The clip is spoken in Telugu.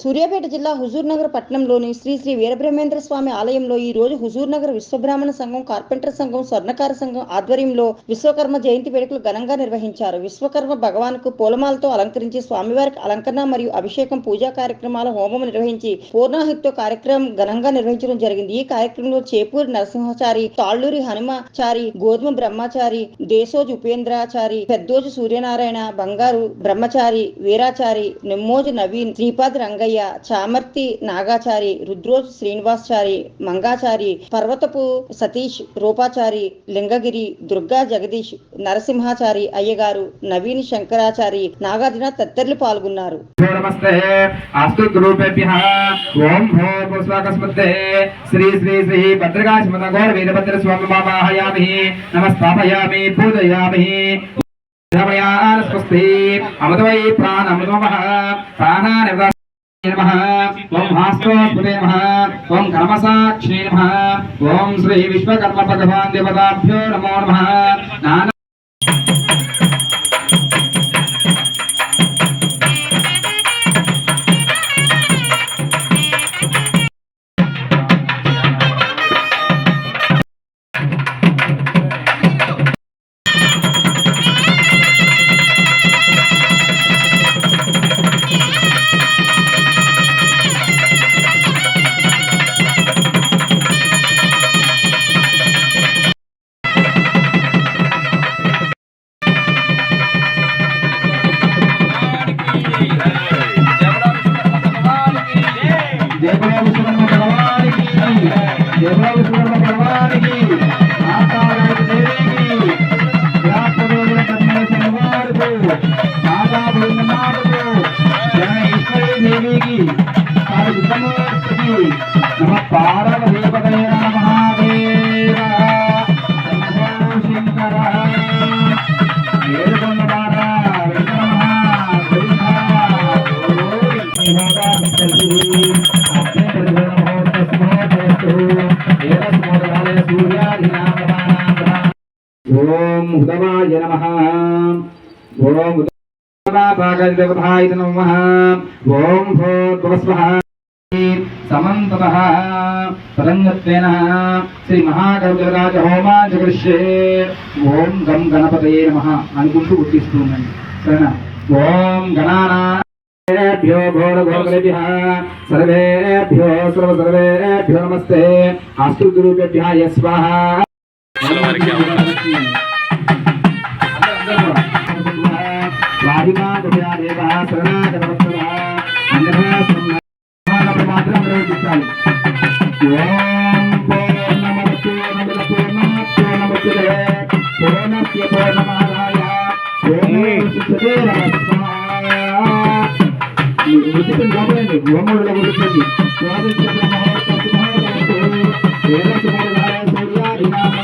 సూర్యాపేట జిల్లా హుజూర్నగర్ పట్టణంలోని శ్రీ శ్రీ వీరబ్రహ్మేంద్ర స్వామి ఆలయంలో ఈ రోజు హుజూర్నగర్ విశ్వబ్రాహ్మణ సంఘం, కార్పెంటర్ సంఘం, స్వర్ణకార సంఘం ఆధ్వర్యంలో విశ్వకర్మ జయంతి వేడుకలు ఘనంగా నిర్వహించారు. విశ్వకర్మ భగవాన్కు పూలమాలతో అలంకరించి స్వామివారికి అలంకరణ మరియు అభిషేకం, పూజా కార్యక్రమాల హోమం నిర్వహించి పూర్ణాహిత్తో కార్యక్రమం ఘనంగా నిర్వహించడం జరిగింది. ఈ కార్యక్రమంలో చేపూరి నరసింహాచారి, తాళ్లూరి హనుమాచారి, గోధుమ బ్రహ్మచారి, దేశోజు ఉపేంద్రాచారి, పెద్దోజు సూర్యనారాయణ, బంగారు బ్రహ్మచారి, వీరాచారి, నెమ్మోజు నవీన్, శ్రీపాది రంగయ్య, చామర్తి నాగాచారి, రుద్రోజు శ్రీనివాసాచారి, మంగాచారి, పర్వతపు సతీష్, రూపాచారి, లింగగిరి, దుర్గా జగదీష్, నరసింహాచారి, అయ్యగారు, నవీన్ శంకరాచారి, నాగార్జున తదితరులు పాల్గొన్నారు. శ్రీ శ్రీ శ్రీ భద్రకాశి వీరభద్ర స్వామి మామహయామి నమస్కారయామి పూజయామి స్వస్తి అమృతమై ప్రాణమృతమః ప్రాణాని నమః ఓం హాస్తోస్పతే నమః ఓం కర్మసాక్షిణే నమః ఓం శ్రీ విశ్వకర్మ భగవాన్ దేవతాభ్యో నమో నమః నానా ఓం ఉదవాయ నమః ఓం ఉదవాయ నమః ఓం భూర్భువస్వః సమంతతః పరంగత్వేన శ్రీ మహాగణపతిరాజ హోమాచకృష్యే ఓం గం గణపతయే నమః అనుకుంటూ ఉట్టిస్తుందండి. సరేనా? ఓం గణానాభ్యో ఘోరఘోరగణేభ్యః సర్వేభ్యో సర్వేభ్యో నమస్తే అస్తు గురుభ్యః స్వాహా. సూర్యాది